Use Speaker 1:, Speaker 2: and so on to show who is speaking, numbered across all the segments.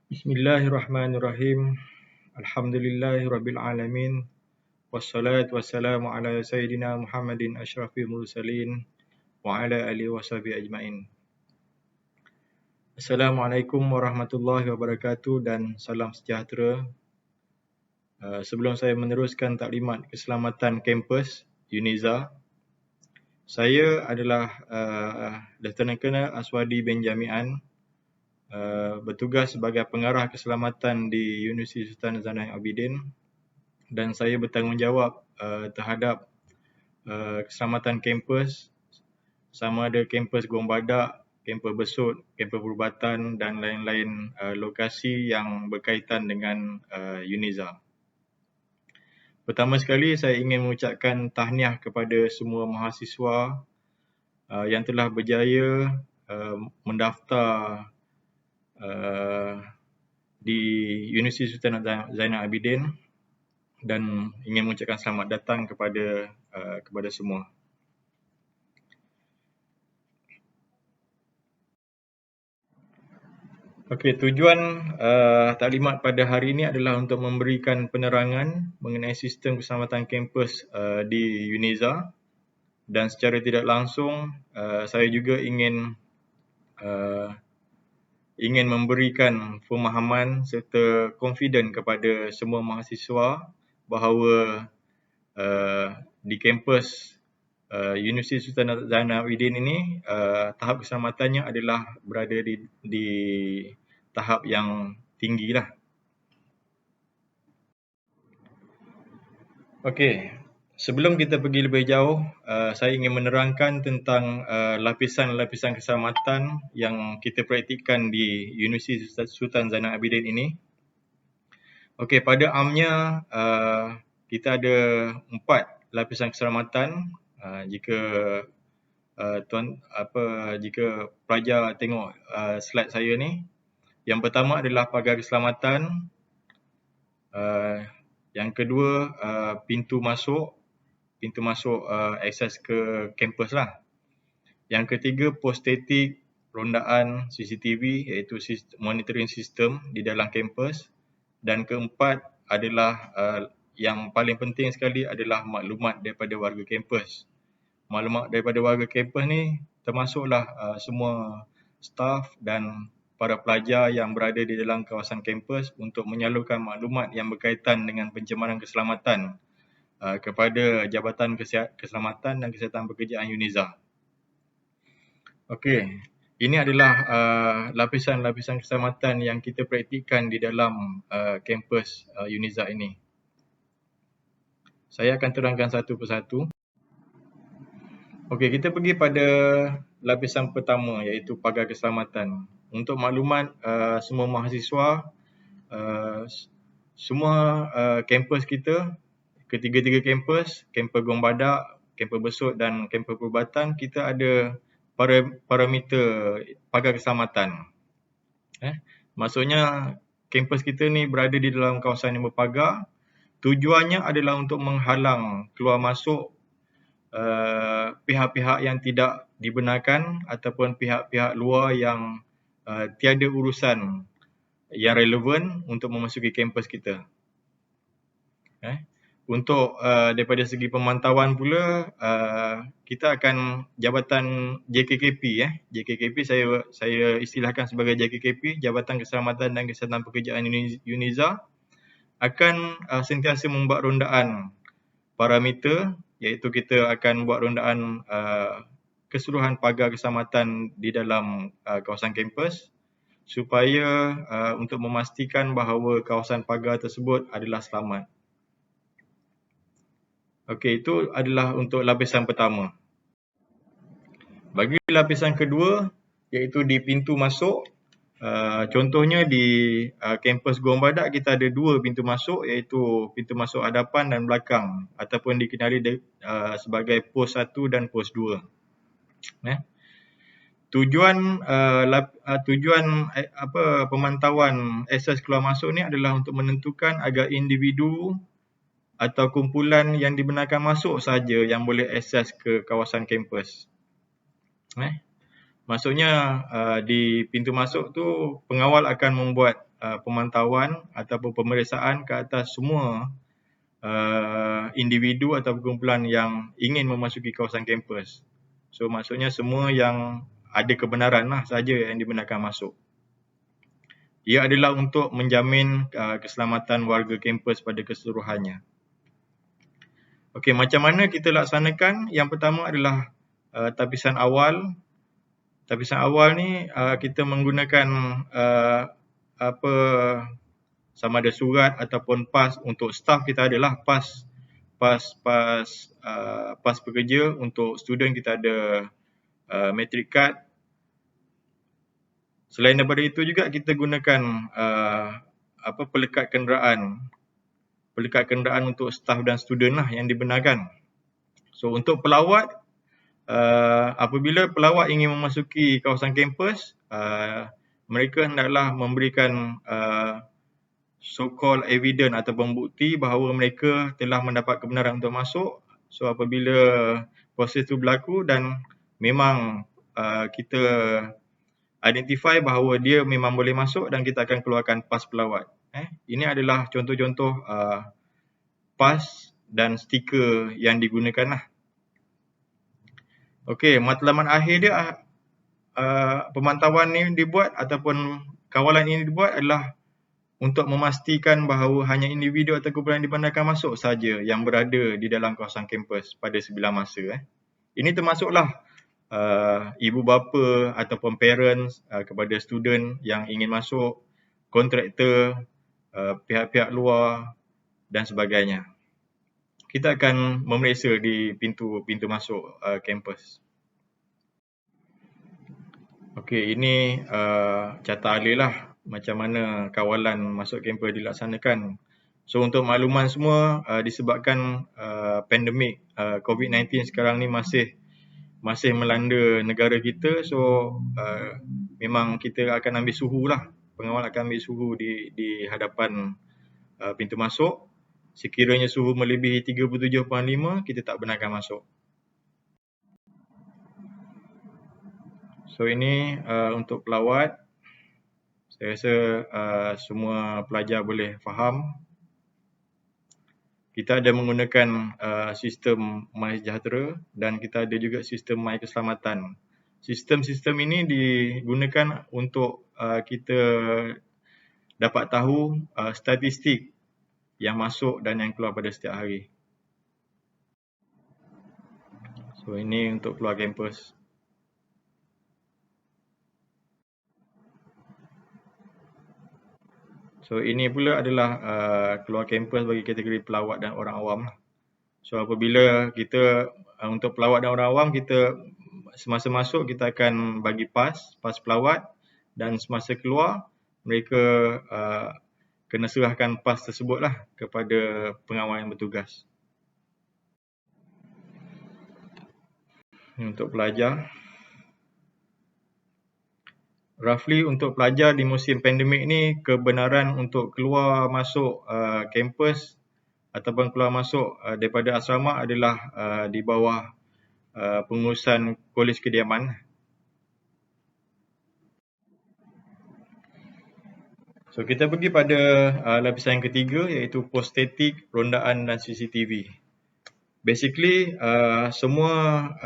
Speaker 1: Bismillahirrahmanirrahim. Alhamdulillahirabbil alamin. Wassalatu wassalamu ala sayyidina Muhammadin asyrafil mursalin wa ala alihi washabihi ajmain. Assalamualaikum warahmatullahi wabarakatuh dan salam sejahtera. Sebelum saya meneruskan taklimat keselamatan kampus UNIZA, saya adalah Lieutenant Colonel Aswadi bin Jami'an, bertugas sebagai pengarah keselamatan di Universiti Sultan Zainal Abidin, dan saya bertanggungjawab terhadap keselamatan kampus, sama ada kampus Gong Badak, kampus Besut, kampus Perubatan dan lain-lain lokasi yang berkaitan dengan UNIZA. Pertama sekali saya ingin mengucapkan tahniah kepada semua mahasiswa yang telah berjaya mendaftar di Universiti Sultan Zainal Abidin, dan ingin mengucapkan selamat datang kepada semua. Okey, tujuan taklimat pada hari ini adalah untuk memberikan penerangan mengenai sistem keselamatan kampus di UNIZA, dan secara tidak langsung saya juga ingin memberikan pemahaman serta confident kepada semua mahasiswa bahawa di kampus Universiti Sultan Zainal Abidin ini tahap keselamatannya adalah berada di tahap yang tinggilah. Okey, sebelum kita pergi lebih jauh, saya ingin menerangkan tentang lapisan-lapisan keselamatan yang kita praktikkan di Universiti Sultan Zainal Abidin ini. Okey, pada amnya kita ada 4 lapisan keselamatan. Jika jika pelajar tengok slide saya ni, yang pertama adalah pagar keselamatan. Yang kedua, pintu masuk akses ke kampus lah. Yang ketiga, pos statik rondaan CCTV, iaitu monitoring system di dalam kampus. Dan keempat adalah yang paling penting sekali adalah maklumat daripada warga kampus. Maklumat daripada warga kampus ni termasuklah semua staf dan para pelajar yang berada di dalam kawasan kampus untuk menyalurkan maklumat yang berkaitan dengan pencemaran keselamatan kepada Jabatan Keselamatan dan Kesihatan Pekerjaan UNIZA. Okey, ini adalah lapisan-lapisan keselamatan yang kita praktikkan di dalam kampus UNIZA ini. Saya akan terangkan satu persatu. Okey, kita pergi pada lapisan pertama, iaitu pagar keselamatan. Untuk maklumat semua mahasiswa, semua kampus kita, ketiga-tiga kampus Gong Badak, kampus Besut dan kampus Perubatan, kita ada parameter pagar keselamatan. Maksudnya kampus kita ni berada di dalam kawasan yang berpagar. Tujuannya adalah untuk menghalang keluar masuk pihak-pihak yang tidak dibenarkan ataupun pihak-pihak luar yang tiada urusan yang relevan untuk memasuki kampus kita. Untuk daripada segi pemantauan pula, kita akan Jabatan JKKP, JKKP saya istilahkan sebagai JKKP, Jabatan Keselamatan dan Kesihatan Pekerjaan UNIZA, akan sentiasa membuat rondaan parameter, iaitu kita akan buat rondaan keseluruhan pagar keselamatan di dalam kawasan kampus supaya untuk memastikan bahawa kawasan pagar tersebut adalah selamat. Okey, itu adalah untuk lapisan pertama. Bagi lapisan kedua, iaitu di pintu masuk, contohnya di kampus Gong Badak kita ada 2 pintu masuk, iaitu pintu masuk hadapan dan belakang, ataupun dikenali sebagai pos 1 dan pos 2. Tujuan pemantauan akses keluar masuk ni adalah untuk menentukan agar individu atau kumpulan yang dibenarkan masuk saja yang boleh akses ke kawasan kampus. Maksudnya di pintu masuk tu pengawal akan membuat pemantauan ataupun pemeriksaan ke atas semua individu atau kumpulan yang ingin memasuki kawasan kampus. So maksudnya semua yang ada kebenaran lah saja yang dibenarkan masuk. Ia adalah untuk menjamin keselamatan warga kampus pada keseluruhannya. Okey, macam mana kita laksanakan? Yang pertama adalah tapisan awal. Tapisan awal ni kita menggunakan sama ada surat ataupun pas untuk staff kita adalah pas pekerja. Untuk student kita ada matric card. Selain daripada itu juga kita gunakan pelekat kenderaan. Pelekat kenderaan untuk staff dan student lah yang dibenarkan. So untuk pelawat, apabila pelawat ingin memasuki kawasan kampus, mereka hendaklah memberikan so-called evidence ataupun bukti bahawa mereka telah mendapat kebenaran untuk masuk. So apabila proses itu berlaku dan memang kita identify bahawa dia memang boleh masuk dan kita akan keluarkan pas pelawat. Ini adalah contoh-contoh pas dan stiker yang digunakan lah. Okey, matlamat akhir dia pemantauan ini dibuat ataupun kawalan ini dibuat adalah untuk memastikan bahawa hanya individu atau kumpulan dibenarkan masuk saja yang berada di dalam kawasan kampus pada sebilang masa. Ini termasuklah ibu bapa ataupun parents kepada student yang ingin masuk, kontraktor, pihak-pihak luar dan sebagainya. Kita akan memeriksa di pintu masuk kampus. Okey, ini carta alih lah macam mana kawalan masuk kampus dilaksanakan. So untuk makluman semua, disebabkan pandemik COVID-19 sekarang ni masih melanda negara kita, so memang kita akan ambil suhu lah. Pengawal akan ambil suhu di hadapan pintu masuk. Sekiranya suhu melebihi 37.5, kita tak benarkan masuk. So ini untuk pelawat. Saya rasa semua pelajar boleh faham. Kita ada menggunakan sistem MySejahtera dan kita ada juga sistem MyKeselamatan. Sistem-sistem ini digunakan untuk kita dapat tahu statistik yang masuk dan yang keluar pada setiap hari. So ini untuk keluar kampus. So ini pula adalah keluar kampus bagi kategori pelawat dan orang awam. So apabila kita untuk pelawat dan orang awam, kita semasa masuk kita akan bagi pas pelawat dan semasa keluar mereka kena serahkan pas tersebutlah kepada pengawal yang bertugas. Ini untuk pelajar. Roughly untuk pelajar di musim pandemik ni, kebenaran untuk keluar masuk kampus ataupun keluar masuk daripada asrama adalah di bawah pengurusan Kolej Kediaman. So kita pergi pada lapisan yang ketiga, iaitu post-static, rondaan dan CCTV. Basically semua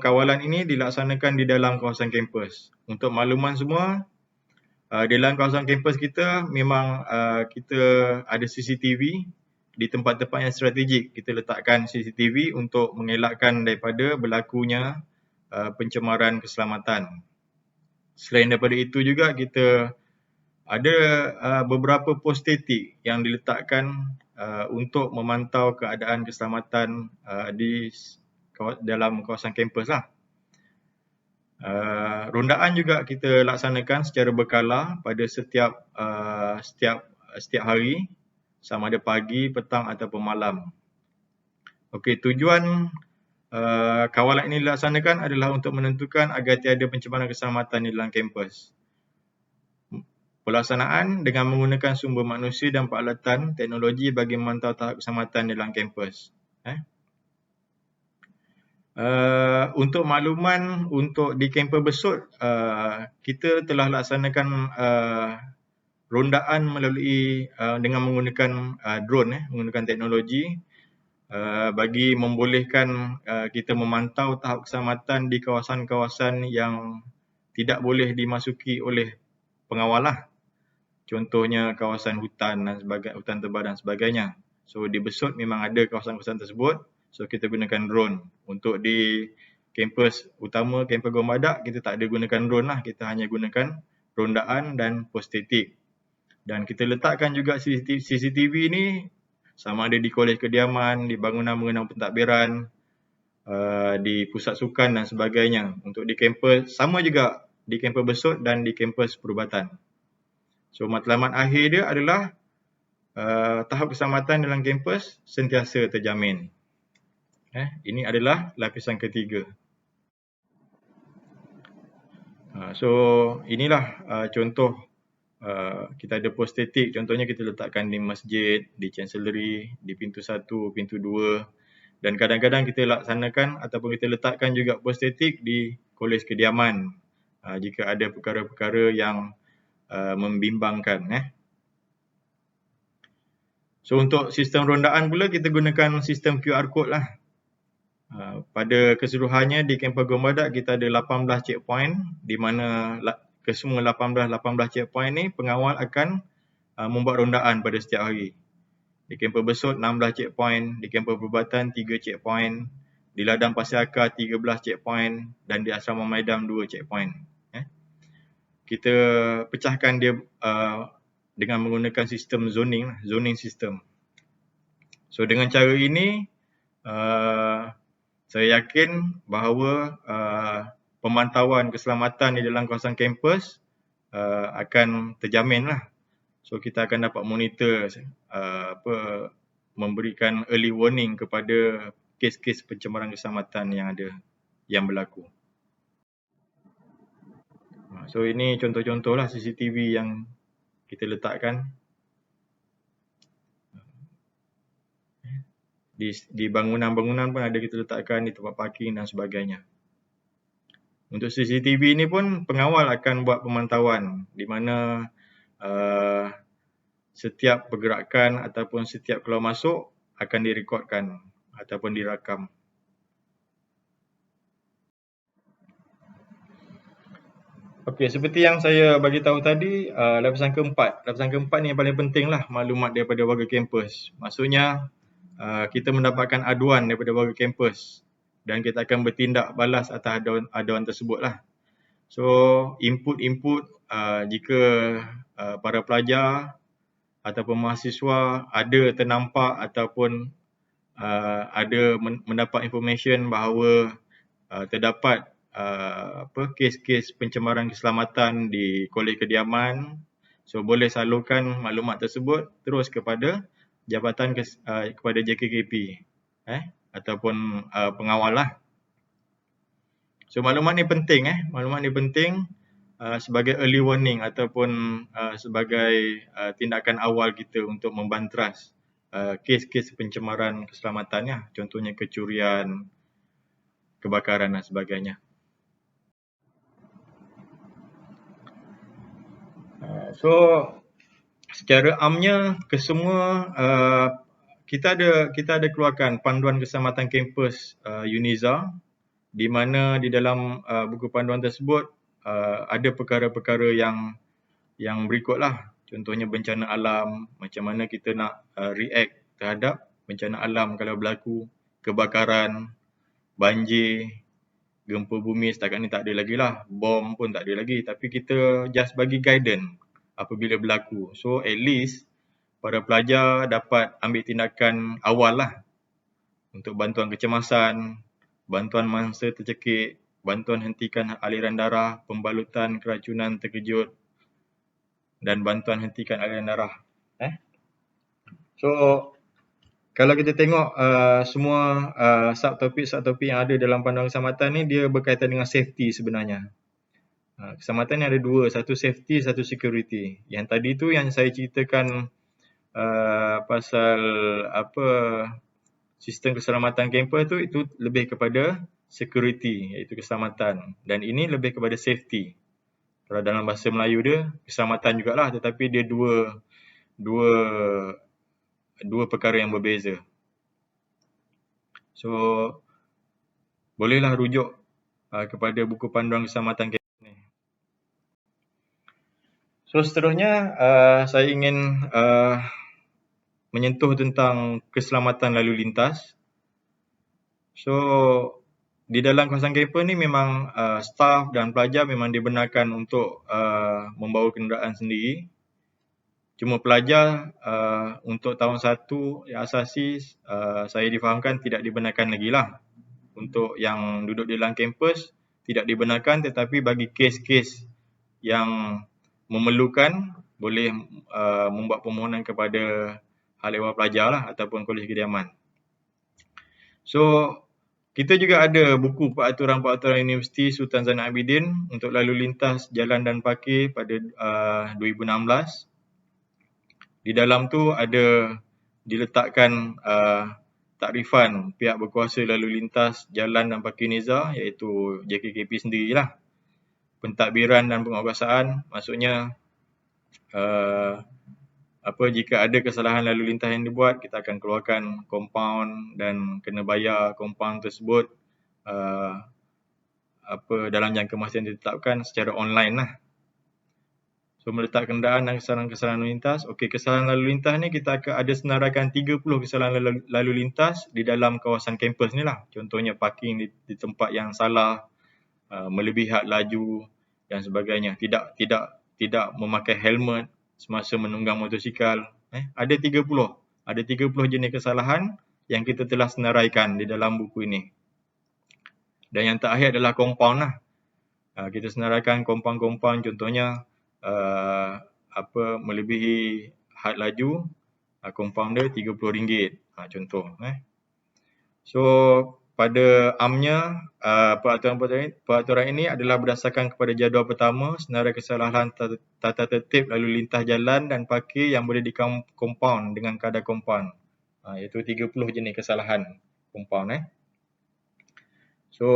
Speaker 1: kawalan ini dilaksanakan di dalam kawasan kampus. Untuk makluman semua, di dalam kawasan kampus kita memang kita ada CCTV di tempat-tempat yang strategik. Kita letakkan CCTV untuk mengelakkan daripada berlakunya pencemaran keselamatan. Selain daripada itu juga kita ada beberapa pos statik yang diletakkan untuk memantau keadaan keselamatan di dalam kawasan kampus lah. Rondaan juga kita laksanakan secara berkala pada setiap hari, sama ada pagi, petang ataupun malam. Okey, tujuan kawalan ini dilaksanakan adalah untuk menentukan agar tiada pencemaran keselamatan di dalam kampus. Pelaksanaan dengan menggunakan sumber manusia dan peralatan teknologi bagi memantau tahap keselamatan di dalam kampus. Untuk makluman untuk di Kempen Besut, kita telah laksanakan rondaan melalui dengan menggunakan drone, menggunakan teknologi bagi membolehkan kita memantau tahap keselamatan di kawasan-kawasan yang tidak boleh dimasuki oleh pengawal lah. Contohnya kawasan hutan dan sebagainya, hutan tebal dan sebagainya. So di Besut memang ada kawasan-kawasan tersebut. So kita gunakan drone. Untuk di kampus utama, kampus Gong Badak, kita tak ada gunakan drone lah. Kita hanya gunakan rondaan dan postetik. Dan kita letakkan juga CCTV ni sama ada di kolej kediaman, di bangunan-bangunan pentadbiran, di pusat sukan dan sebagainya. Untuk di kampus, sama juga di kampus Besut dan di kampus perubatan. So matlamat akhir dia adalah tahap keselamatan dalam kampus sentiasa terjamin. Ini adalah lapisan ketiga. So inilah contoh kita ada postetik, contohnya kita letakkan di masjid, di chancellery, di pintu 1, pintu 2 dan kadang-kadang kita laksanakan ataupun kita letakkan juga postetik di kolej kediaman jika ada perkara-perkara yang membimbangkan. So untuk sistem rondaan pula kita gunakan sistem QR code lah. Pada keseluruhannya di kampus Gong Badak kita ada 18 checkpoint di mana kesemua 18 checkpoint ni pengawal akan membuat rondaan pada setiap hari. Di kampus Besut 16 checkpoint, di kampus perubatan 3 checkpoint, di Ladang Pasir Akar 13 checkpoint dan di Asrama Maidam 2 checkpoint. Kita pecahkan dia dengan menggunakan sistem zoning system. So dengan cara ini saya yakin bahawa pemantauan keselamatan di dalam kawasan kampus akan terjamin lah. So kita akan dapat monitor memberikan early warning kepada kes-kes pencemaran keselamatan yang berlaku. So ini contoh-contoh lah CCTV yang kita letakkan di bangunan-bangunan pun ada kita letakkan, di tempat parking dan sebagainya. Untuk CCTV ni pun pengawal akan buat pemantauan di mana setiap pergerakan ataupun setiap keluar masuk akan direkodkan ataupun dirakam. Okey, seperti yang saya bagi tahu tadi, lapisan keempat. Lapisan keempat ni yang paling penting lah maklumat daripada warga kampus. Maksudnya kita mendapatkan aduan daripada warga kampus dan kita akan bertindak balas atas aduan tersebut lah. So input jika para pelajar ataupun mahasiswa ada ternampak ataupun ada mendapat information bahawa terdapat kes-kes pencemaran keselamatan di kolej kediaman, so boleh salurkan maklumat tersebut terus kepada jabatan kepada JKKP ataupun pengawal lah. So maklumat ni penting maklumat ni penting sebagai early warning ataupun sebagai tindakan awal kita untuk membantras kes-kes pencemaran keselamatan contohnya kecurian, kebakaran dan sebagainya. So secara amnya kesemua kita ada keluarkan panduan keselamatan kampus UNIZA di mana di dalam buku panduan tersebut ada perkara-perkara yang berikutlah. Contohnya bencana alam, macam mana kita nak react terhadap bencana alam kalau berlaku, kebakaran, banjir, gempa bumi setakat ni tak ada lagi lah, bom pun tak ada lagi, tapi kita just bagi guidance apabila berlaku. So at least para pelajar dapat ambil tindakan awal lah untuk bantuan kecemasan, bantuan mangsa tercekik, bantuan hentikan aliran darah, pembalutan keracunan terkejut dan bantuan hentikan aliran darah. So kalau kita tengok semua subtopik yang ada dalam panduan keselamatan ni dia berkaitan dengan safety sebenarnya. Keselamatan ni ada dua, satu safety, satu security. Yang tadi tu yang saya ceritakan pasal sistem keselamatan kampus tu itu lebih kepada security, iaitu keselamatan. Dan ini lebih kepada safety. Kalau dalam bahasa Melayu dia, keselamatan jugalah, tetapi dia dua perkara yang berbeza. So, bolehlah rujuk kepada buku panduan keselamatan kampus ni. So, seterusnya saya ingin menyentuh tentang keselamatan lalu lintas. So, di dalam kawasan kampus ni memang staf dan pelajar memang dibenarkan untuk membawa kenderaan sendiri. Cuma pelajar untuk tahun 1 yang asasi saya difahamkan tidak dibenarkan lagi lah. Untuk yang duduk di dalam kampus tidak dibenarkan, tetapi bagi kes-kes yang memerlukan boleh membuat permohonan kepada Hal Ehwal Pelajar lah ataupun Kolej Kediaman. So, kita juga ada buku peraturan-peraturan Universiti Sultan Zainal Abidin untuk lalu lintas jalan dan parkir pada 2016. Di dalam tu ada diletakkan takrifan pihak berkuasa lalu lintas jalan dan parkir Nizar, iaitu JKKP sendirilah. Pentadbiran dan penguatkuasaan, maksudnya jika ada kesalahan lalu lintas yang dibuat, kita akan keluarkan kompaun dan kena bayar kompaun tersebut dalam jangka masa yang ditetapkan secara online lah. So, meletak kenderaan dan kesalahan-kesalahan lalu lintas. Okey, kesalahan lalu lintas ni kita akan ada senaraikan 30 kesalahan lalu lintas di dalam kawasan kampus ni lah. Contohnya parking di tempat yang salah, melebihi had laju dan sebagainya. Tidak memakai helmet semasa menunggang motosikal. Ada 30 jenis kesalahan yang kita telah senaraikan di dalam buku ini. Dan yang terakhir adalah kompaun lah. Kita senaraikan kompaun-kompaun, contohnya melebihi had laju, kompaun dia RM30, contoh. So, pada amnya peraturan ini adalah berdasarkan kepada jadual pertama senarai kesalahan tata tertib lalu lintas jalan dan parkir yang boleh dikompaun dengan kadar kompaun, iaitu 30 jenis kesalahan kompaun. So,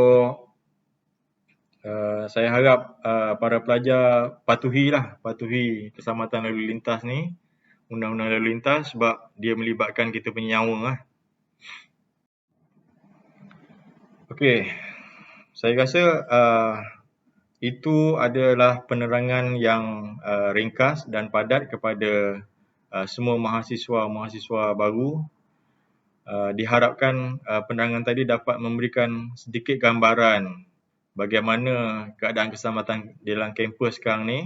Speaker 1: saya harap para pelajar patuhi keselamatan lalu lintas ni, undang-undang lalu lintas, sebab dia melibatkan kita punya nyawa lah. Okey, saya rasa itu adalah penerangan yang ringkas dan padat kepada semua mahasiswa baru. Diharapkan penerangan tadi dapat memberikan sedikit gambaran bagaimana keadaan keselamatan di dalam kampus sekarang ni,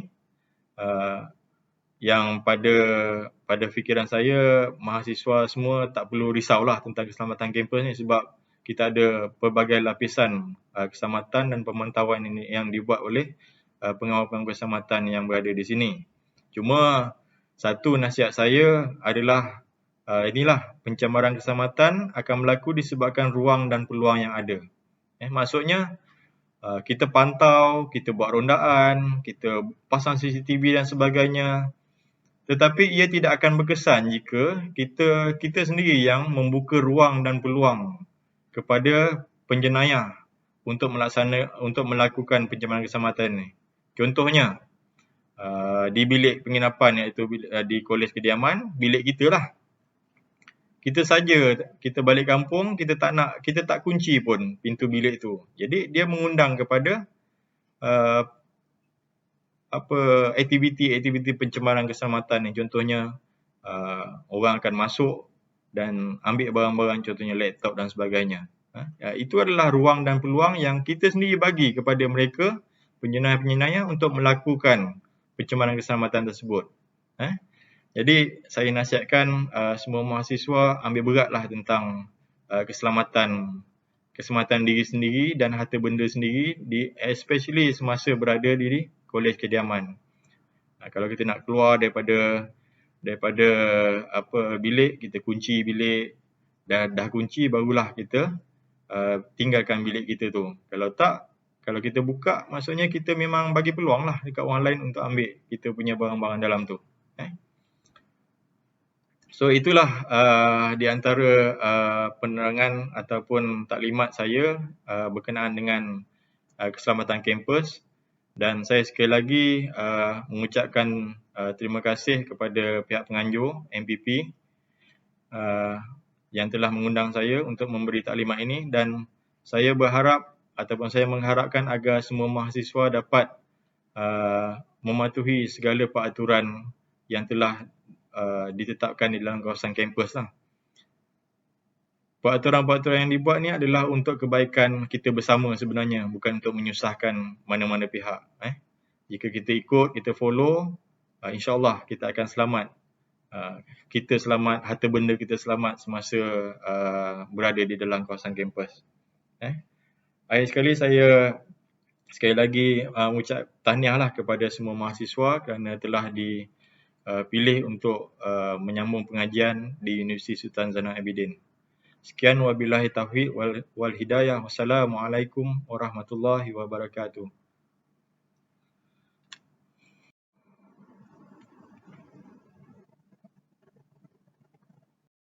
Speaker 1: yang pada fikiran saya mahasiswa semua tak perlu risaulah tentang keselamatan kampus ni, sebab kita ada pelbagai lapisan keselamatan dan pemantauan ini yang dibuat oleh pengawal-pengawal keselamatan yang berada di sini. Cuma satu nasihat saya adalah inilah, pencemaran keselamatan akan berlaku disebabkan ruang dan peluang yang ada. Maksudnya kita pantau, kita buat rondaan, kita pasang CCTV dan sebagainya, tetapi ia tidak akan berkesan jika kita sendiri yang membuka ruang dan peluang kepada penjenayah untuk melakukan pencemaran keselamatan ni. Contohnya di bilik penginapan, iaitu di Kolej Kediaman, bilik kita lah. Kita balik kampung, kita tak kunci pun pintu bilik tu. Jadi dia mengundang kepada aktiviti pencemaran keselamatan ni. Contohnya orang akan masuk dan ambil barang-barang, contohnya laptop dan sebagainya. Itu adalah ruang dan peluang yang kita sendiri bagi kepada mereka, penjenayah-penjenayah, untuk melakukan pencemaran keselamatan tersebut. Jadi saya nasihatkan semua mahasiswa ambil beratlah tentang keselamatan diri sendiri dan harta benda sendiri, especially semasa berada di Kolej Kediaman. Kalau kita nak keluar daripada bilik, kita kunci bilik, dah kunci barulah kita tinggalkan bilik kita tu. Kalau kita buka, maksudnya kita memang bagi peluang lah dekat orang lain untuk ambil kita punya barang-barang dalam tu. So itulah di antara penerangan ataupun taklimat saya berkenaan dengan keselamatan kampus, dan saya sekali lagi mengucapkan terima kasih kepada pihak penganjur MPP yang telah mengundang saya untuk memberi taklimat ini, dan saya berharap ataupun saya mengharapkan agar semua mahasiswa dapat mematuhi segala peraturan yang telah ditetapkan di dalam kawasan kampus lah. Peraturan-peraturan yang dibuat ni adalah untuk kebaikan kita bersama sebenarnya, bukan untuk menyusahkan mana-mana pihak. Jika kita ikut, kita follow, insyaAllah kita akan selamat. Kita selamat, harta benda kita selamat semasa berada di dalam kawasan kampus. Akhir sekali saya sekali lagi mengucap tahniahlah kepada semua mahasiswa kerana telah dipilih untuk menyambung pengajian di Universiti Sultan Zainal Abidin. Sekian wabillahi taufiq wal hidayah. Wassalamualaikum warahmatullahi wabarakatuh.